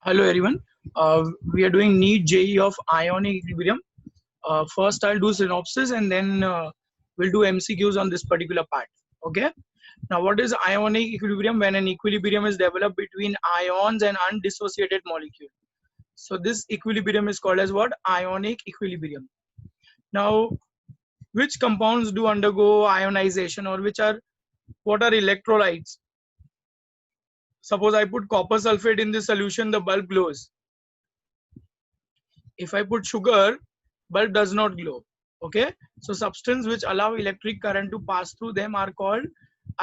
Hello everyone. We are doing NEET JE of ionic equilibrium. First I'll do synopsis and then we'll do MCQs on this particular part. Okay. Now what is ionic equilibrium? When an equilibrium is developed between ions and undissociated molecule. So this equilibrium is called as what? Ionic equilibrium. Now which compounds do undergo ionization, or what are electrolytes? Suppose I put copper sulfate in this solution, the bulb glows. If I put sugar, bulb does not glow. Okay, so substance which allow electric current to pass through them are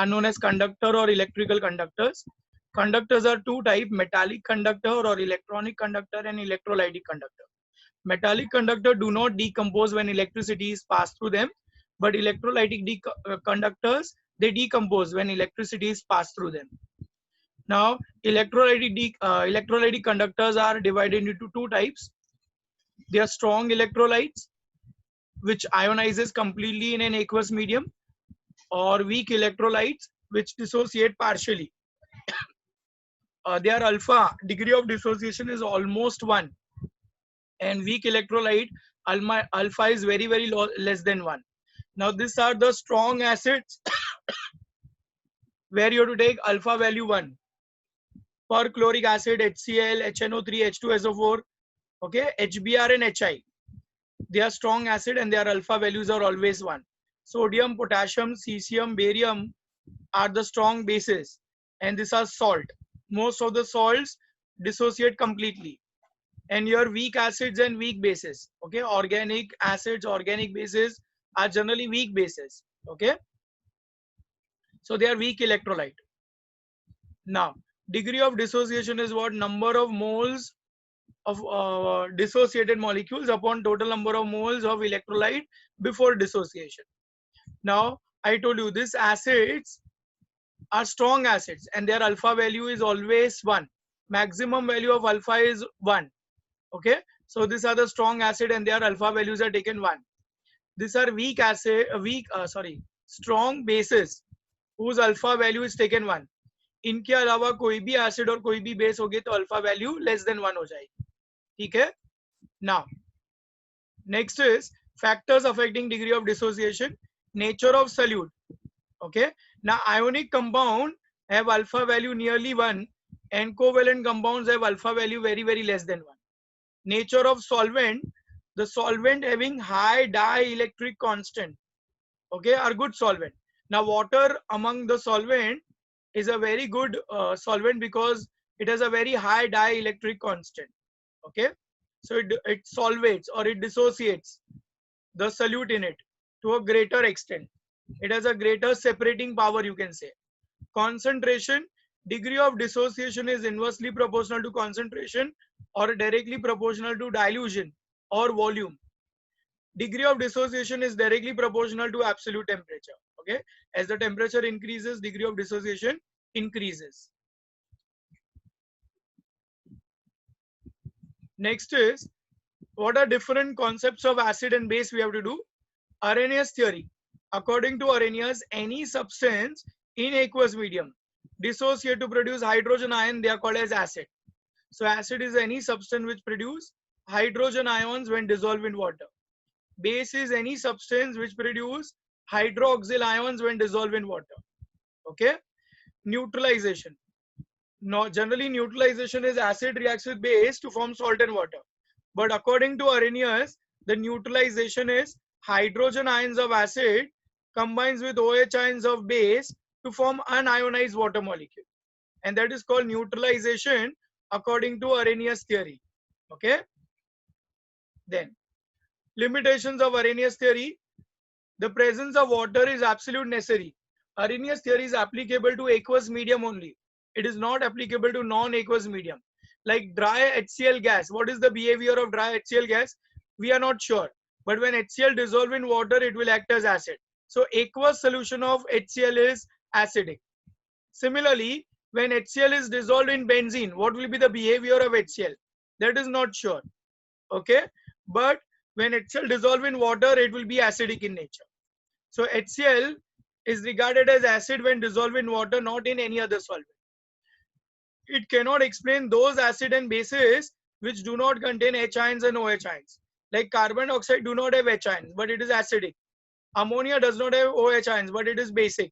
known as conductor or electrical conductors. Conductors are two types: metallic conductor or electronic conductor, and electrolytic conductor. Metallic conductor do not decompose when electricity is passed through them, but electrolytic conductors, they decompose when electricity is passed through them. Now electrolytic conductors are divided into two types. They are strong electrolytes, which ionizes completely in an aqueous medium, or weak electrolytes, which dissociate partially. Their alpha degree of dissociation is almost 1, and weak electrolyte alpha is very less than 1. Now these are the strong acids where you have to take alpha value 1. Perchloric acid, HCl, HNO3, H2SO4, okay, HBr and HI. They are strong acid and their alpha values are always 1. Sodium, potassium, cesium, barium are the strong bases, and these are salt. Most of the salts dissociate completely. And your weak acids and weak bases, okay, organic acids, organic bases are generally weak bases, okay, so they are weak electrolyte. Now degree of dissociation is what? Number of moles of dissociated molecules upon total number of moles of electrolyte before dissociation. Now I told you these acids are strong acids and their alpha value is always 1. Maximum value of alpha is 1. Okay, so these are the strong acid and their alpha values are taken 1. These are strong bases whose alpha value is taken 1. इनके अलावा कोई भी acid और कोई भी base होगी तो alpha value less than 1 हो जाएगी. ठीक है. Now next is factors affecting degree of dissociation. Nature of solute. Okay, now ionic compound have alpha value nearly 1 and covalent compounds have alpha value very less than 1. Nature of solvent, the solvent having high dielectric constant, okay, are good solvent. Now water among the solvent is a very good solvent because it has a very high dielectric constant. Okay, so it solvates or it dissociates the solute in it to a greater extent. It has a greater separating power, you can say. Concentration, degree of dissociation is inversely proportional to concentration or directly proportional to dilution or volume. Degree of dissociation is directly proportional to absolute temperature. Okay, as the temperature increases, degree of dissociation increases. Next is, what are different concepts of acid and base we have to do? Arrhenius theory. According to Arrhenius, any substance in aqueous medium dissociate to produce hydrogen ion, they are called as acid. So acid is any substance which produce hydrogen ions when dissolved in water. Base is any substance which produce hydroxyl ions when dissolved in water. Okay. Neutralization. No, generally neutralization is acid reacts with base to form salt and water. But according to Arrhenius, the neutralization is hydrogen ions of acid combines with OH ions of base to form unionized water molecule. And that is called neutralization according to Arrhenius theory. Okay. Then limitations of Arrhenius theory. The presence of water is absolute necessary. Arrhenius theory is applicable to aqueous medium only. It is not applicable to non-aqueous medium. Like dry HCl gas. What is the behavior of dry HCl gas? We are not sure. But when HCl dissolve in water, it will act as acid. So aqueous solution of HCl is acidic. Similarly, when HCl is dissolved in benzene, what will be the behavior of HCl? That is not sure. Okay. But when HCl dissolve in water, it will be acidic in nature. So HCl is regarded as acid when dissolved in water, not in any other solvent. it cannot explain those acid and bases which do not contain H ions and OH ions. Like carbon dioxide do not have H ions, but it is acidic. Ammonia does not have OH ions, but it is basic.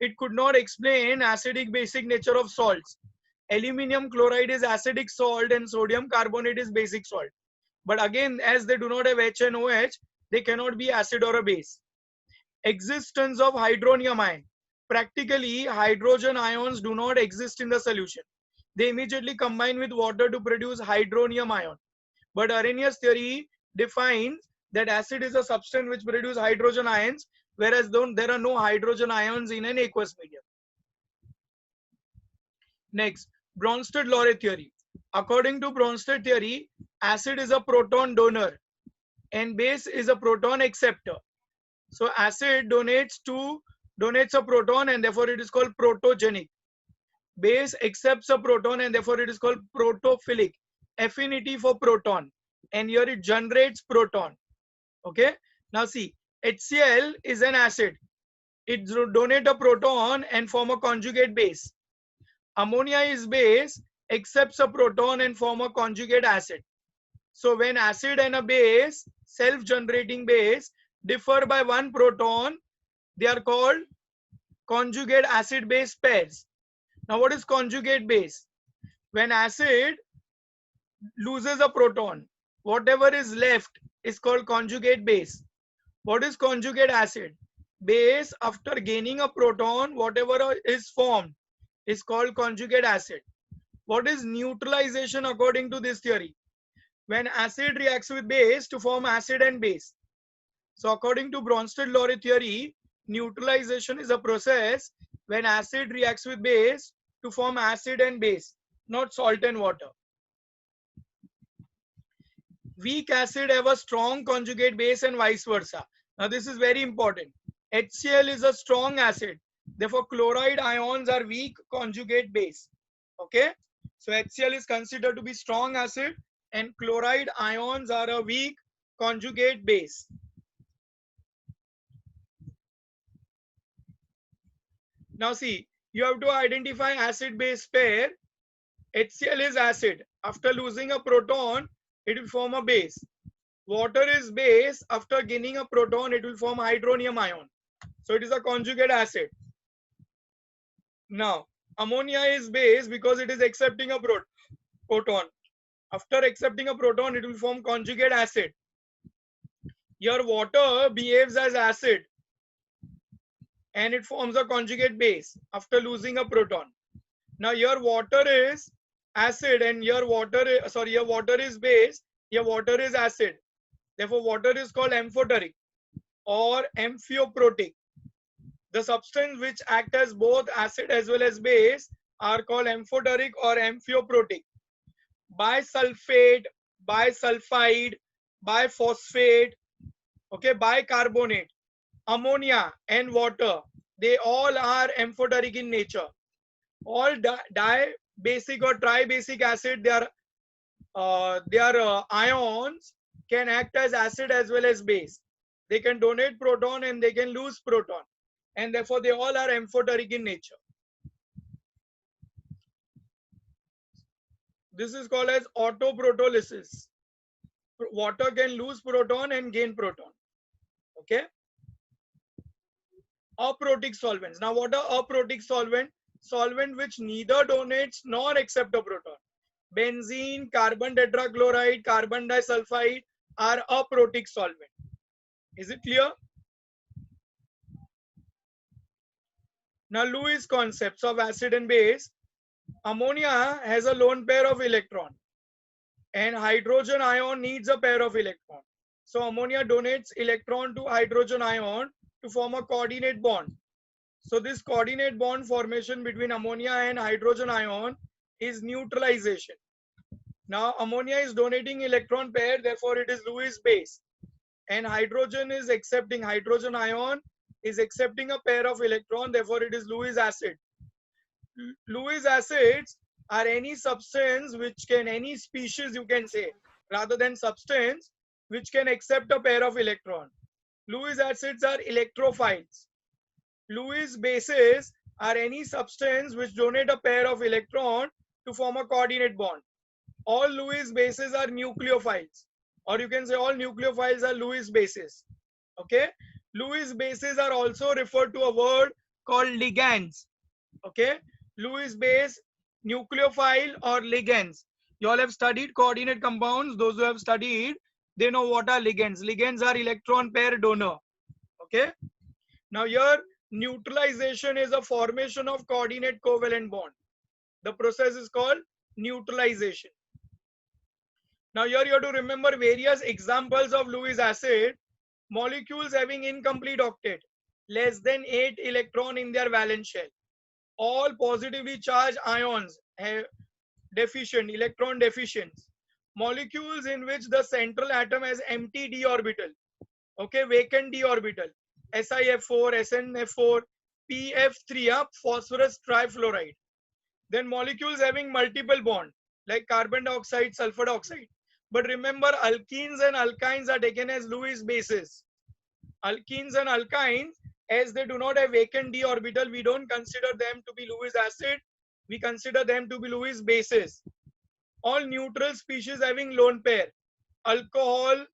It could not explain acidic basic nature of salts. Aluminium chloride is acidic salt and sodium carbonate is basic salt. But again, as they do not have H and OH, they cannot be acid or a base. Existence of hydronium ion. Practically, hydrogen ions do not exist in the solution. They immediately combine with water to produce hydronium ion. But Arrhenius theory defines that acid is a substance which produces hydrogen ions, whereas there are no hydrogen ions in an aqueous medium. Next, Bronsted-Lowry theory. According to Bronsted theory, acid is a proton donor and base is a proton acceptor. So acid donates a proton and therefore it is called protogenic. Base accepts a proton and therefore it is called protophilic. Affinity for proton, and here it generates proton. Okay. Now see, HCl is an acid. It donates a proton and form a conjugate base. Ammonia is base, accepts a proton and form a conjugate acid. So when acid and a base, self-generating base, differ by one proton, they are called conjugate acid-base pairs. Now what is conjugate base? When acid loses a proton, whatever is left is called conjugate base. What is conjugate acid? Base after gaining a proton, whatever is formed is called conjugate acid. What is neutralization according to this theory? When acid reacts with base to form acid and base. So according to Bronsted-Lowry theory, neutralization is a process when acid reacts with base to form acid and base, not salt and water. Weak acid have a strong conjugate base and vice versa. Now this is very important. HCl is a strong acid. Therefore, chloride ions are weak conjugate base. Okay. So HCl is considered to be strong acid and chloride ions are a weak conjugate base. Now see, you have to identify acid-base pair. HCl is acid. After losing a proton, it will form a base. Water is base. After gaining a proton, it will form hydronium ion. So it is a conjugate acid. Now, ammonia is base because it is accepting a proton. After accepting a proton, it will form conjugate acid. Your water behaves as acid and it forms a conjugate base after losing a proton. Now your water is acid and your water is base, your water is acid. Therefore, water is called amphoteric or amphioprotic. The substance which act as both acid as well as base are called amphoteric or amphioprotic. Bisulfate, bisulfide, biphosphate, okay, bicarbonate, ammonia and water, they all are amphoteric in nature. All di-basic or tribasic acid, their ions can act as acid as well as base. They can donate proton and they can lose proton, and therefore they all are amphoteric in nature. This is called as autoprotolysis. Water can lose proton and gain proton. Okay. Aprotic solvents. Now what are aprotic solvent? Solvent which neither donates nor accepts a proton. Benzene, carbon tetrachloride, carbon disulfide are aprotic solvent. Is it clear? Now Lewis concepts of acid and base. Ammonia has a lone pair of electron and hydrogen ion needs a pair of electron. So ammonia donates electron to hydrogen ion to form a coordinate bond. So this coordinate bond formation between ammonia and hydrogen ion is neutralization. Now ammonia is donating electron pair, therefore it is Lewis base, and hydrogen is accepting, hydrogen ion is accepting a pair of electron, therefore it is Lewis acid. Lewis acids are any substance which can, any species you can say, rather than substance, which can accept a pair of electron. Lewis acids are electrophiles. Lewis bases are any substance which donate a pair of electron, to form a coordinate bond. All Lewis bases are nucleophiles, or you can say all nucleophiles are Lewis bases. Okay, Lewis bases are also referred to a word called ligands. Okay, Lewis base, nucleophile, or ligands. You all have studied coordinate compounds. Those who have studied, they know what are ligands. Ligands are electron pair donor. Okay, now here neutralization is a formation of coordinate covalent bond. The process is called neutralization. Now here you have to remember various examples of Lewis acid. Molecules having incomplete octet, less than 8 electron in their valence shell. All positively charged ions have deficient, electron deficient. Molecules in which the central atom has empty d orbital. Okay, vacant d orbital. SiF4, SnF4, PF3, phosphorus trifluoride. Then molecules having multiple bond, like carbon dioxide, sulfur dioxide. But remember, alkenes and alkynes are taken as Lewis bases. Alkenes and alkynes, as they do not have vacant d orbital, we don't consider them to be Lewis acid. We consider them to be Lewis bases. All neutral species having lone pair. Alcohol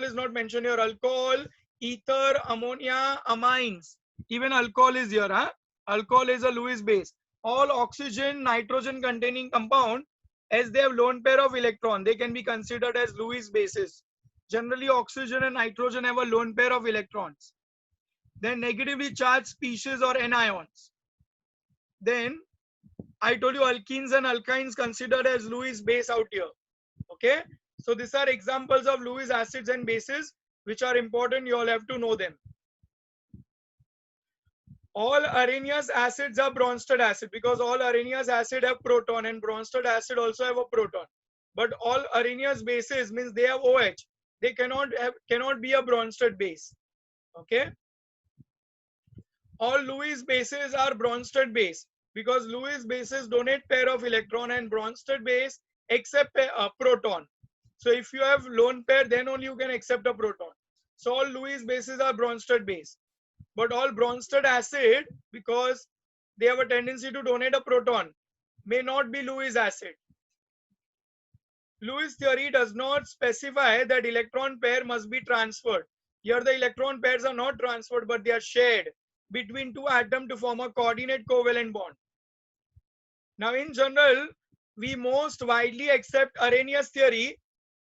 is not mentioned here. Alcohol, ether, ammonia, amines. Even alcohol is here. Huh? Alcohol is a Lewis base. All oxygen, nitrogen containing compound, as they have lone pair of electron, they can be considered as Lewis bases. Generally, oxygen and nitrogen have a lone pair of electrons. Then negatively charged species or anions. Then I told you alkenes and alkynes considered as Lewis base out here. Okay, so these are examples of Lewis acids and bases which are important. You all have to know them. All Arrhenius acids are Bronsted acid, because all Arrhenius acid have proton and Bronsted acid also have a proton. But all Arrhenius bases means they have OH. They cannot be a Bronsted base. Okay. All Lewis bases are Bronsted base, because Lewis bases donate pair of electron, and Bronsted base accept a proton. So if you have lone pair, then only you can accept a proton. So all Lewis bases are Bronsted base. But all Bronsted acid, because they have a tendency to donate a proton, may not be Lewis acid. Lewis theory does not specify that electron pair must be transferred. Here the electron pairs are not transferred, but they are shared between two atoms to form a coordinate covalent bond. Now in general, we most widely accept Arrhenius theory,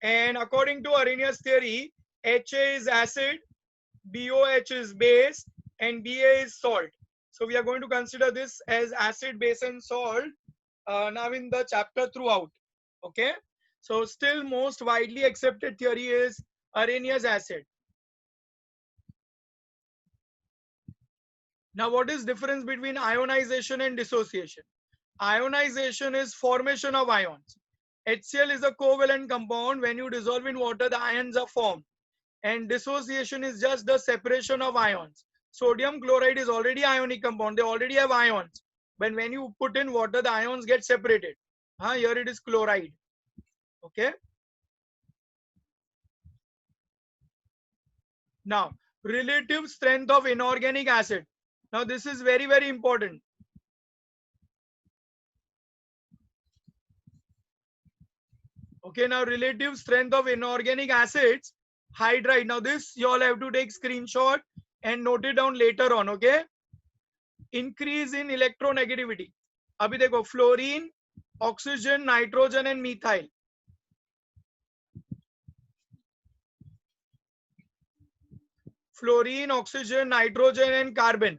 and according to Arrhenius theory, HA is acid, BOH is base, and BA is salt. So we are going to consider this as acid, base, and salt now in the chapter throughout. Okay. So still most widely accepted theory is Arrhenius acid. Now what is difference between ionization and dissociation? Ionization is formation of ions. HCl is a covalent compound. When you dissolve in water, the ions are formed. And dissociation is just the separation of ions. Sodium chloride is already ionic compound. They already have ions. But when you put in water, the ions get separated. Here it is chloride. Okay. Now, relative strength of inorganic acid. Now, this is very, very important. Okay, now relative strength of inorganic acids, hydride. Now this you all have to take screenshot and note it down later on. Okay, increase in electronegativity. अभी देखो fluorine, oxygen, nitrogen and methyl. Fluorine, oxygen, nitrogen and carbon.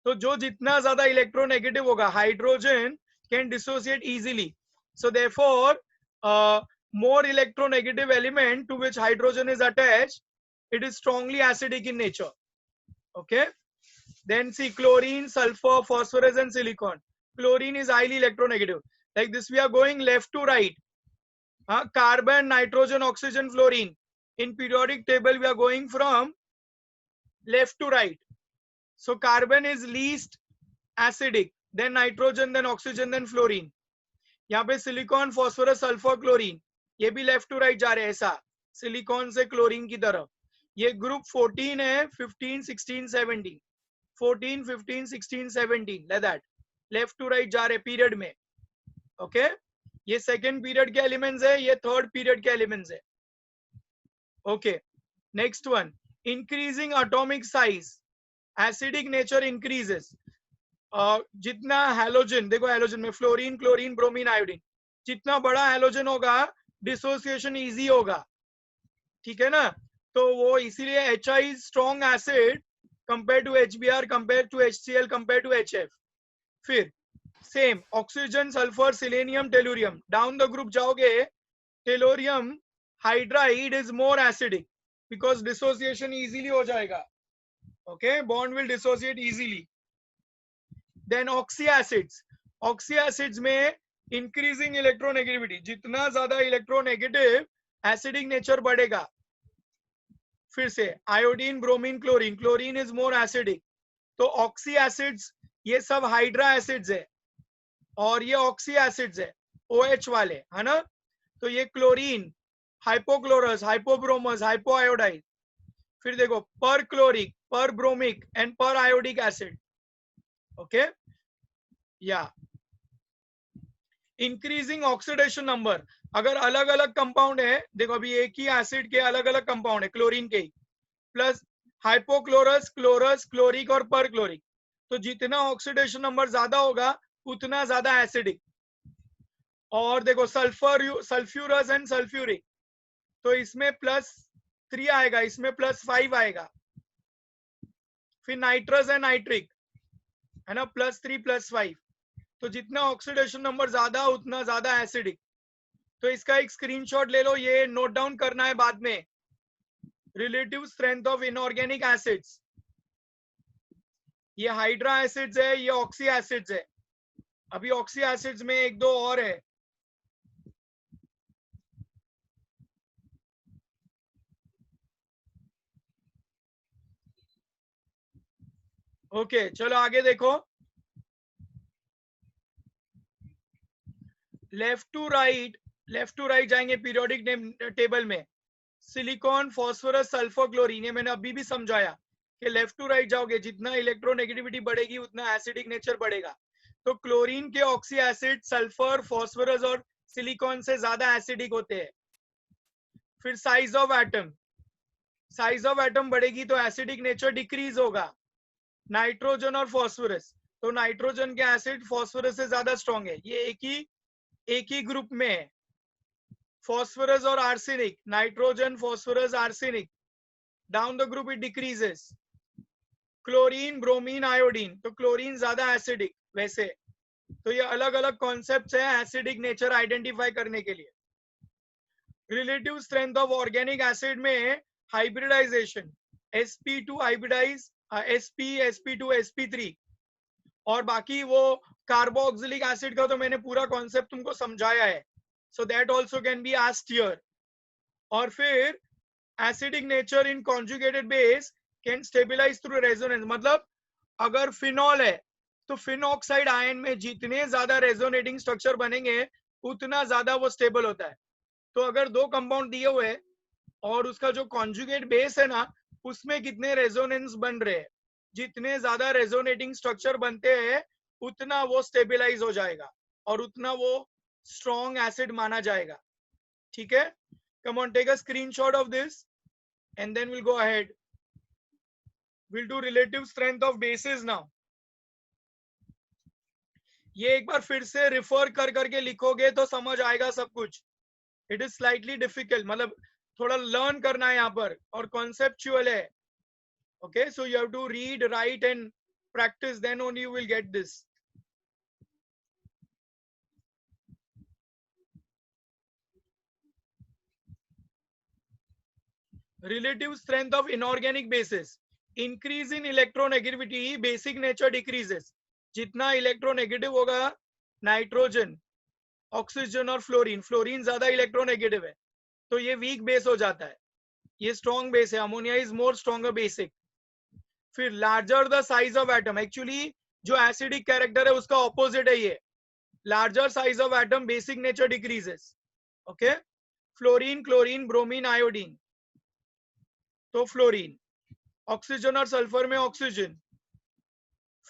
तो जो जितना ज़्यादा electronegative होगा, hydrogen can dissociate easily. So therefore, more electronegative element to which hydrogen is attached, it is strongly acidic in nature. Okay. Then see chlorine, sulfur, phosphorus and silicon. Chlorine is highly electronegative. Like this we are going left to right. Carbon, nitrogen, oxygen, fluorine. In periodic table we are going from left to right. So carbon is least acidic, then nitrogen, then oxygen, then fluorine. यहाँ पे silicon, phosphorus, sulphur, chlorine, ये भी left to right जा रहे हैं ऐसा, silicon से chlorine की तरफ. ये ग्रुप 14 है, 15, 16, 17, 14, 15, 16, 17 like that, left to right जा रहे पीरियड में. ओके ये सेकेंड पीरियड के एलिमेंट्स है, ये थर्ड पीरियड के एलिमेंट्स है. Okay next one, increasing atomic size, acidic nature increases. जितना हैलोजन, देखो हैलोजन में फ्लोरीन, क्लोरीन, ब्रोमीन, आयोडीन, जितना बड़ा हैलोजन होगा डिसोसिएशन इजी होगा. ठीक है ना. तो वो इसीलिए HI strong acid compare to HBr, compare to HCl, compare to HF. फिर same oxygen, sulphur, selenium, tellurium, down the group जाओगे, tellurium hydride is more acidic because dissociation easily हो जाएगा. Okay bond will dissociate easily. Then oxy acids, oxy acids में increasing electronegativity, जितना ज्यादा electronegative acidic nature बढ़ेगा. फिर से iodine, bromine, chlorine, chlorine is more acidic. तो ऑक्सी एसिड्स ये सब हाइड्रा एसिड्स है और ये ऑक्सी एसिड्स है OH वाले, है ना. तो ये क्लोरीन, हाइपोक्लोरस, हाइपोब्रोमस, हाइपोआयोडाइड. फिर देखो पर क्लोरिक, पर ब्रोमिक एंड पर आयोडिक एसिड. ओके या इंक्रीजिंग ऑक्सीडेशन नंबर, अगर अलग अलग कंपाउंड है, देखो अभी एक ही एसिड के अलग अलग कंपाउंड है क्लोरीन के ही, प्लस हाइपोक्लोरस, क्लोरस, क्लोरिक और पर क्लोरिक, तो जितना ऑक्सीडेशन नंबर ज्यादा होगा उतना ज्यादा एसिडिक. और देखो सल्फर, सल्फ्यूरस एंड सल्फ्यूरिक, तो इसमें +3 आएगा, इसमें +5 आएगा. फिर नाइट्रस एंड नाइट्रिक है ना, +3 +5. तो जितना ऑक्सीडेशन नंबर ज्यादा उतना ज्यादा एसिडिक. तो इसका एक स्क्रीनशॉट ले लो, ये नोट डाउन करना है बाद में. Relative strength of inorganic acids, ये हाइड्रा एसिड्स है, ये ऑक्सी एसिड्स है. अभी ऑक्सी एसिड्स में एक दो और है. ओके चलो आगे देखो, लेफ्ट टू राइट जाएंगे पीरियोडिक टेबल में. सिलिकॉन, फॉस्फोरस, सल्फर, क्लोरीन, ये मैंने अभी भी समझाया कि लेफ्ट टू राइट जाओगे जितना इलेक्ट्रोनेगेटिविटी बढ़ेगी उतना एसिडिक नेचर बढ़ेगा. तो क्लोरीन के ऑक्सी एसिड सल्फर, फॉस्फोरस और सिलिकॉन से ज्यादा एसिडिक होते हैं. फिर size of atom, size of atom बढ़ेगी तो एसिडिक नेचर डिक्रीज होगा. नाइट्रोजन और फॉस्फोरस, तो नाइट्रोजन के एसिड फॉस्फोरस से ज्यादा स्ट्रॉन्ग है, ये एक ही ग्रुप में है. फॉस्फोरस और arsenic, nitrogen, phosphorus, arsenic, down the group it decreases. Chlorine, bromine, iodine, तो क्लोरीन ज्यादा एसिडिक वैसे. तो ये अलग अलग कॉन्सेप्ट्स हैं एसिडिक नेचर आइडेंटिफाई करने के लिए. Relative strength of organic acid में hybridisation, sp2 hybridise, sp2 sp3, और बाकी वो कार्बोक्सिलिक एसिड का तो मैंने पूरा कॉन्सेप्ट तुमको समझाया है. So that also can be asked here. और फिर acidic nature in conjugated base can stabilise through resonance, मतलब अगर फिनॉल है तो फिनॉक्साइड आयन में जितने ज्यादा रेजोनेटिंग स्ट्रक्चर बनेंगे उतना ज्यादा वो स्टेबल होता है. तो अगर दो कंपाउंड दिए हुए हैं और उसका जो कॉन्जुगेट बेस है ना उसमें कितने रेजोनेंस बन रहे हैं, जितने ज्यादा रेजोनेटिंग स्ट्रक्चर बनते हैं उतना वो स्टेबलाइज हो जाएगा और उतना वो स्ट्रॉन्ग एसिड माना जाएगा. ठीक है, come on take a screenshot of this and then will go ahead. Will do relative strength of bases now. ये एक बार फिर से रिफर कर करके लिखोगे तो समझ आएगा सब कुछ. इट इज स्लाइटली डिफिकल्ट, मतलब थोड़ा लर्न करना है यहाँ पर और कॉन्सेप्चुअल है. Okay, so you have to read, write and practice, then only you will get this. Relative strength of inorganic bases, increase in electronegativity, basic nature decreases. जितना electronegative होगा नाइट्रोजन, ऑक्सीजन और fluorine, fluorine ज्यादा electronegative है तो ये weak base हो जाता है, ये स्ट्रॉन्ग बेस है. Ammonia is more stronger basic. फिर larger the size of atom, actually जो एसिडिक कैरेक्टर है उसका ऑपोजिट है ये. Larger size of atom basic nature decreases. Okay, fluorine, chlorine, bromine, iodine, तो फ्लोरीन. ऑक्सीजन और सल्फर में ऑक्सीजन.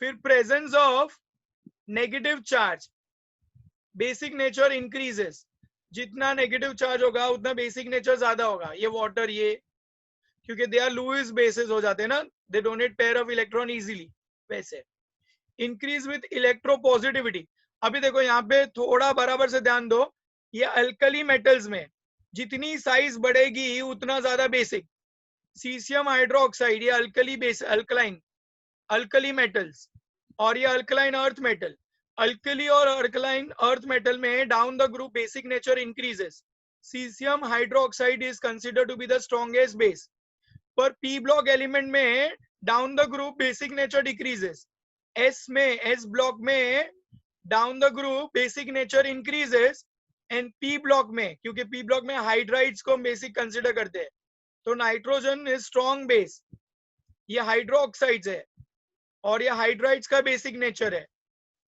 फिर presence of negative charge, basic nature increases, जितना नेगेटिव चार्ज होगा उतना बेसिक नेचर ज्यादा होगा। ये वाटर, ये क्योंकि दे आर लुईस बेसिस हो जाते हैं ना, they donate pair of electron easily. वैसे इंक्रीज विथ इलेक्ट्रोपॉजिटिविटी। अभी देखो यहाँ पे थोड़ा बराबर से ध्यान दो, ये अल्कली मेटल्स में जितनी साइज बढ़ेगी उतना ज्यादा बेसिक। सीसियम हाइड्रोक्साइड ये alkali base, alkaline alkali metals, और ये अल्कलाइन अर्थ मेटल। अल्कली और अल्कलाइन अर्थ मेटल में down the group basic nature increases. Caesium hydroxide is considered to be the strongest base. पर P block element में down the group basic nature decreases. S block में down the group basic nature increases. And P block में, क्योंकि P block में hydrides को हम basic consider करते हैं, तो नाइट्रोजन इज स्ट्रॉन्ग बेस, ये हाइड्रोक्साइड्स है, और ये हाइड्राइड्स का बेसिक नेचर है।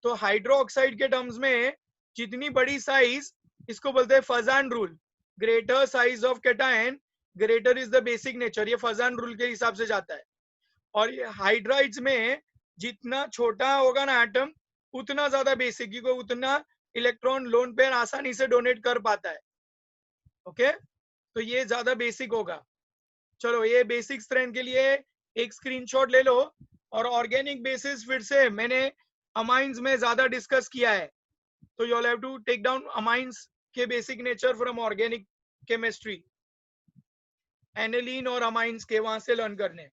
तो हाइड्रोक्साइड के टर्म्स में जितनी बड़ी साइज, इसको बोलते हैं Fajans rule, greater size of cation greater is the basic nature, ये फजान रूल के हिसाब से जाता है। और ये हाइड्राइड्स में जितना छोटा होगा ना एटम उतना ज्यादा बेसिक, क्योंकि उतना इलेक्ट्रॉन लोन पेयर आसानी से डोनेट कर पाता है। ओके, तो ये ज्यादा बेसिक होगा। चलो ये बेसिक स्ट्रेंथ के लिए एक स्क्रीनशॉट ले लो। और ऑर्गेनिक बेसिस फिर से मैंने अमाइंस में ज्यादा डिस्कस किया है, तो you have to take down amines के basic nature from organic chemistry, aniline और अमाइंस के, वहां से लर्न करने।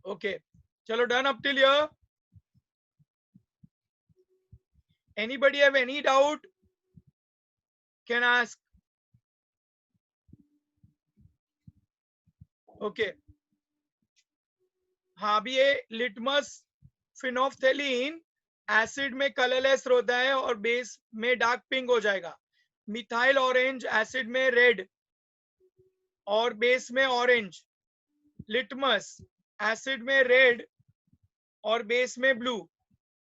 ओके, चलो done up till here. Anybody have any doubt can ask. Okay, हाँ भी ये लिटमस फिनोफ्थेलीन एसिड में कलरलेस होता है और बेस में डार्क पिंक हो जाएगा। मिथाइल ऑरेंज एसिड में रेड और बेस में ऑरेंज। लिटमस एसिड में रेड और बेस में ब्लू।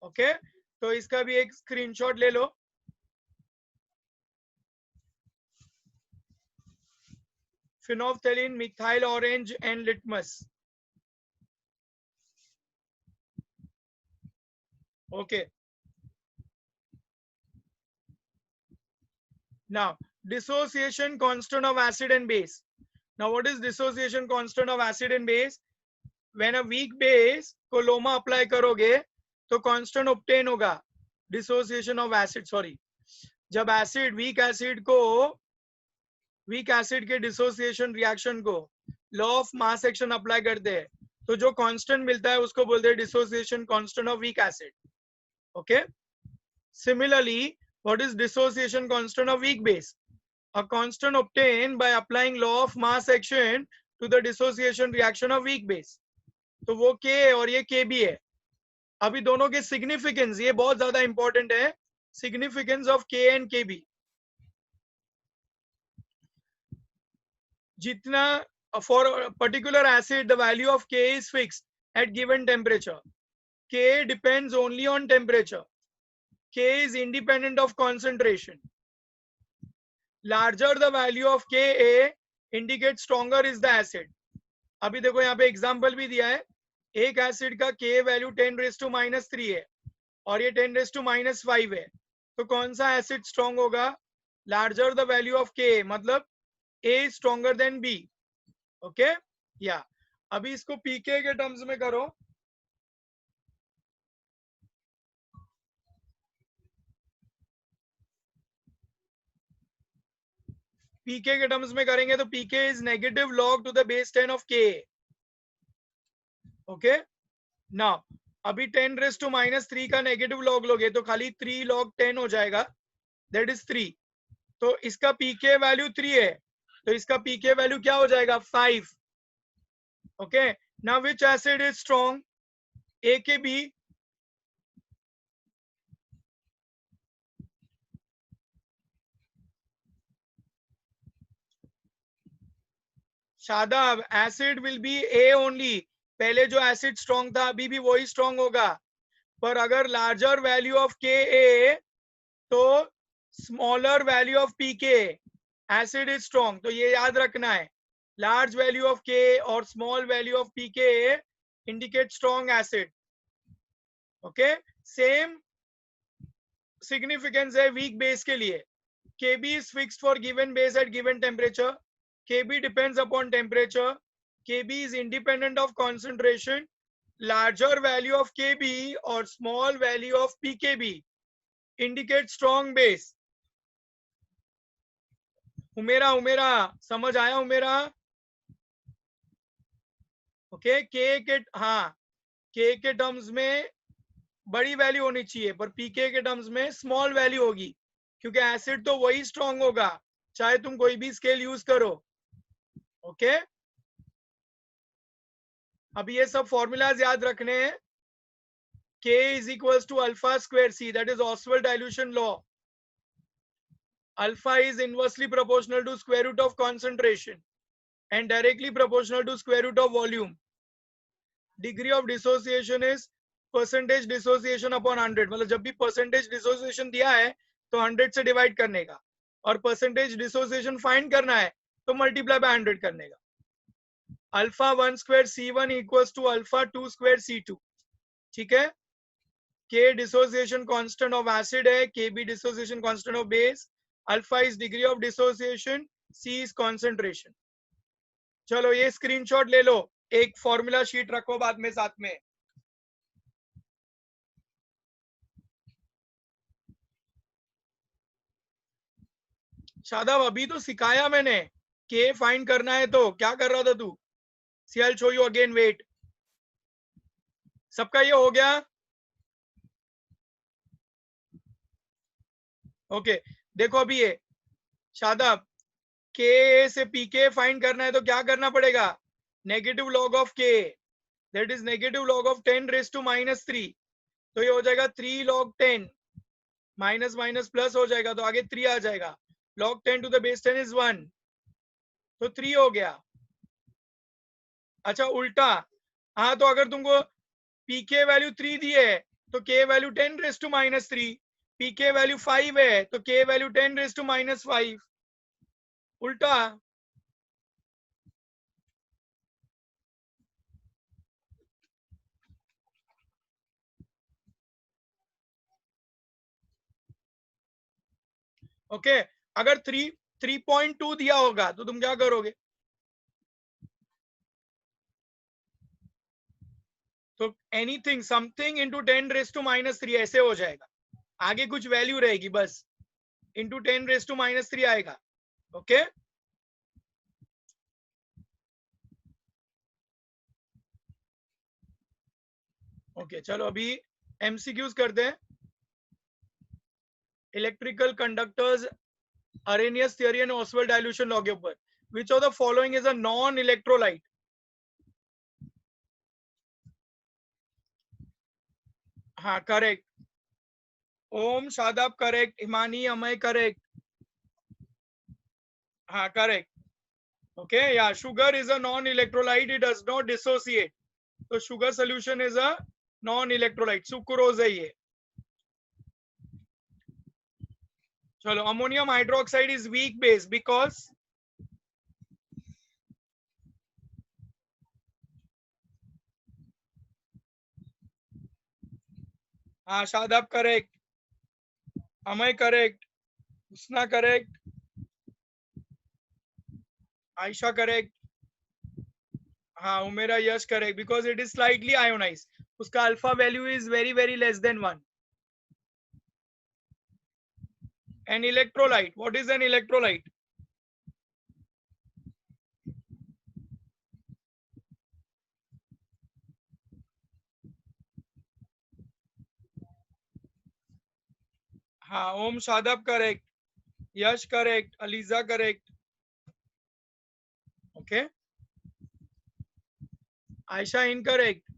ओके, तो इसका भी एक स्क्रीनशॉट ले लो। Phenolphthalein, methyl orange and litmus. Okay, now dissociation constant of acid and base. Now what is dissociation constant of acid and base? When a weak base को लोमा apply करोगे तो कांस्टेंट ऑब्टेन होगा डिसोसिएशन ऑफ एसिड। सॉरी, जब acid weak acid के dissociation reaction को law of mass action apply करते हैं तो जो कांस्टेंट मिलता है उसको बोलते हैं dissociation constant of weak acid. Okay, similarly what is dissociation constant of weak base? A constant obtained by applying law of mass action to the dissociation reaction of weak base. तो वो K है और ये K भी है। अभी दोनों के सिग्निफिकेंस, ये बहुत ज्यादा इंपॉर्टेंट है, significance of K and Kb। जितना for a particular acid the value of K is fixed at given temperature. K depends only on temperature. K is independent of concentration. Larger the value of Ka indicates stronger is the acid. अभी देखो यहाँ पे example भी दिया है, एक acid का K value 10⁻³ है और ये 10⁻⁵ है, तो कौन सा एसिड स्ट्रॉन्ग होगा? Larger the value of K, मतलब A stronger than B। Okay, या अभी इसको pK के टर्म्स में करो। पीके के टर्म्स में करेंगे तो pK is negative log to the base 10 of K. Okay, now अभी 10⁻³ का नेगेटिव लॉग लोगे तो खाली 3 log 10 हो जाएगा, दैट इज 3। तो इसका पीके वैल्यू 3 है, तो इसका पीके वैल्यू क्या हो जाएगा? 5। Okay, now which acid is strong? A के B? Shadab, acid will be A only. पहले जो एसिड स्ट्रॉन्ग था अभी भी वही स्ट्रॉन्ग होगा, पर अगर लार्जर वैल्यू ऑफ के ए तो स्मॉलर वैल्यू ऑफ पी के एसिड इज स्ट्रॉन्ग। तो ये याद रखना है, लार्ज वैल्यू ऑफ के और स्मॉल वैल्यू ऑफ पी के indicate strong acid. Okay, same significance है weak base के लिए. Kb is fixed for given base at given temperature. Kb depends upon temperature. Kb is independent of concentration. Larger value of Kb or small value of pKb indicate strong base. Umera Umera समझ आया Umera? Okay, के हाँ, के के terms में बड़ी value होनी चाहिए, पर पीके के टर्म्स में स्मॉल वैल्यू होगी, क्योंकि एसिड तो वही स्ट्रांग होगा चाहे तुम कोई भी स्केल यूज करो. ओके, अब ये सब फॉर्मूलाज याद रखने हैं. K is equals to alpha square C, that is Oswald dilution law. Alpha is inversely proportional to square root of concentration and directly proportional to square root of volume. Degree of dissociation is percentage dissociation upon 100. मतलब जब भी percentage dissociation दिया है तो 100 से divide करने का, और percentage dissociation फाइंड करना है तो मल्टीप्लाई बाय 100 करने का. Alpha 1 square C1 equals to alpha 2 square C2. ठीक है. K dissociation constant of acid है, Kb dissociation constant of base, alpha is degree of dissociation, C is concentration. चलो ये स्क्रीनशॉट ले लो, एक फॉर्मूला शीट रखो बाद में साथ में. शादाब अभी तो सिखाया मैंने, K फाइंड करना है तो क्या कर रहा था तू? See, I'll show you again, wait. सबका ये हो गया? ओके, देखो अभी ये शादाब, K से PK फाइंड करना है तो क्या करना पड़ेगा? Negative log of K, that is negative log of 10 raise to -3. तो ये हो जाएगा 3 log 10, माइनस माइनस प्लस हो जाएगा तो आगे 3 आ जाएगा. log 10 to the base 10 is 1, तो 3 हो गया. अच्छा उल्टा, हाँ तो अगर तुमको PK वैल्यू 3 दी है तो K value 10 raise to -3, PK value 5 है तो K वैल्यू 10 रेज टू -5, उल्टा. ओके, अगर 3.2 दिया होगा तो तुम क्या करोगे? तो anything something into 10 raise to -3 ऐसे हो जाएगा, आगे कुछ वैल्यू रहेगी बस, इंटू 10 रेज टू -3 आएगा. ओके, ओके चलो अभी एमसीक्यूज करते हैं. Electrical conductors, Arrhenius theory and Ostwald dilution law के ऊपर. Which of the following is a non electrolyte? हाँ correct. Om Shadab correct, Himani Amay correct. हाँ करेक्ट. ओके, या sugar is a non electrolyte, it does not dissociate, तो sugar solution is a non electrolyte. Sucrose है ये. चलो, ammonium hydroxide is weak base because, हाँ Shadab correct, Amay correct, Usna correct, Ayesha correct, हाँ Umera Yash correct, because it is slightly ionise, उसका alpha value is very very less than 1. An electrolyte, what is an electrolyte? हाँ Om Shadab correct, Yash correct, Aliza correct. Okay, Ayesha incorrect,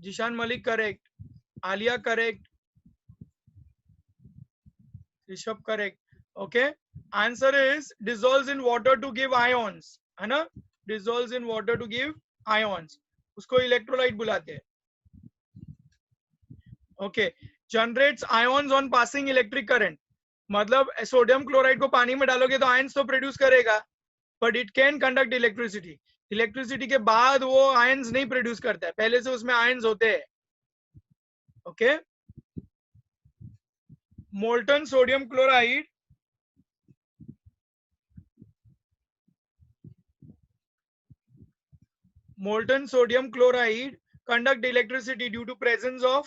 Zishan Malik correct, Alia correct, Rishabh correct. Okay, answer is dissolves in water to give ions, है ना? Dissolves in water to give ions, उसको electrolyte बुलाते हैं. Okay, generates ions on passing electric current, मतलब sodium chloride को पानी में डालोगे तो आयंस तो प्रोड्यूस करेगा, but it can conduct electricity. Electricity के बाद वो आयंस नहीं प्रोड्यूस करता है, पहले से उसमें आयंस होते हैं. Okay. Molten sodium chloride conduct electricity due to presence of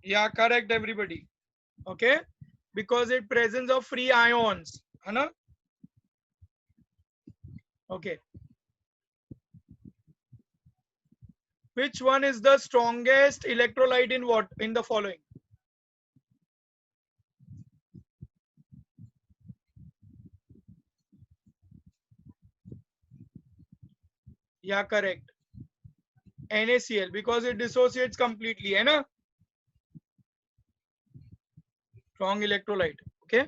yeah, correct everybody. Okay, because it presence of free ions, है ना? Okay. Which one is the strongest electrolyte in what in the following? Yeah, correct. NaCl, because it dissociates completely, है ना? Strong electrolyte. Okay.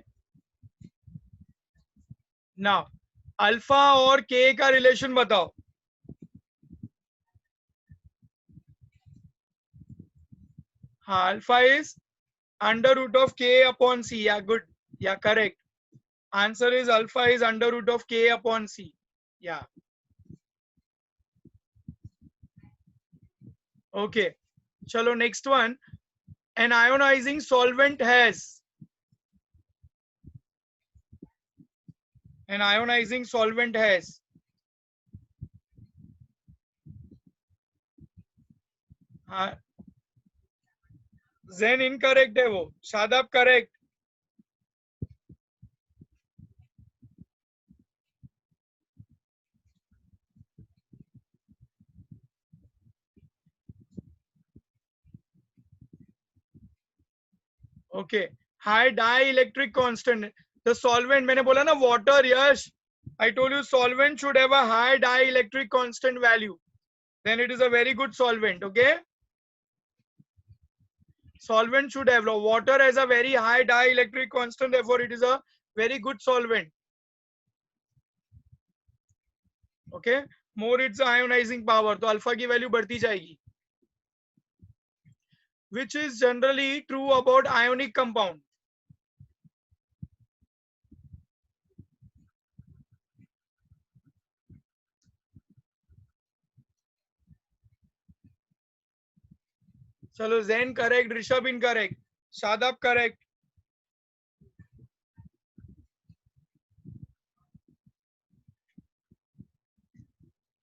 Now, alpha और के का relation बताओ. हाँ, alpha is under root of k upon c. Yeah, good. Yeah, correct. Answer is alpha is under root of k upon c. Yeah. Okay. Chalo, next one. An ionizing solvent has. An ionizing solvent has. Zen incorrect है वो. Shadab correct. Okay. High dielectric constant. The solvent मैंने बोला ना water. Yes. I told you solvent should have a high dielectric constant value. Then it is a very good solvent. Okay. Solvent should have water as a very high dielectric constant, therefore it is a very good solvent. Okay. More its ionizing power, तो alpha की value बढ़ती जाएगी. Which is generally true about ionic compound. चलो Zen correct, Rishabh incorrect, Shadab correct.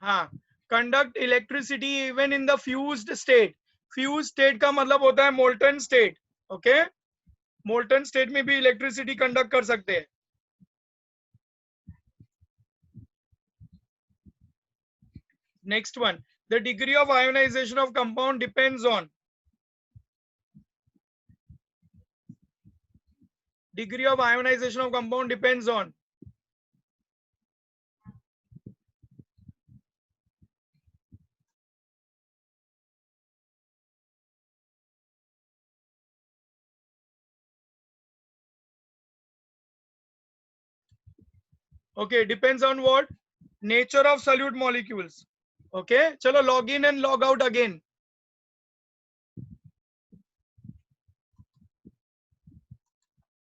हाँ, conduct electricity even in the fused state. Fused state का मतलब होता है molten state. Okay, molten state में भी electricity conduct कर सकते हैं. Next one, the degree of ionization of compound depends on. Degree of ionization of compound depends on. Okay, depends on what? Nature of solute molecules. Okay, chalo log in and log out again.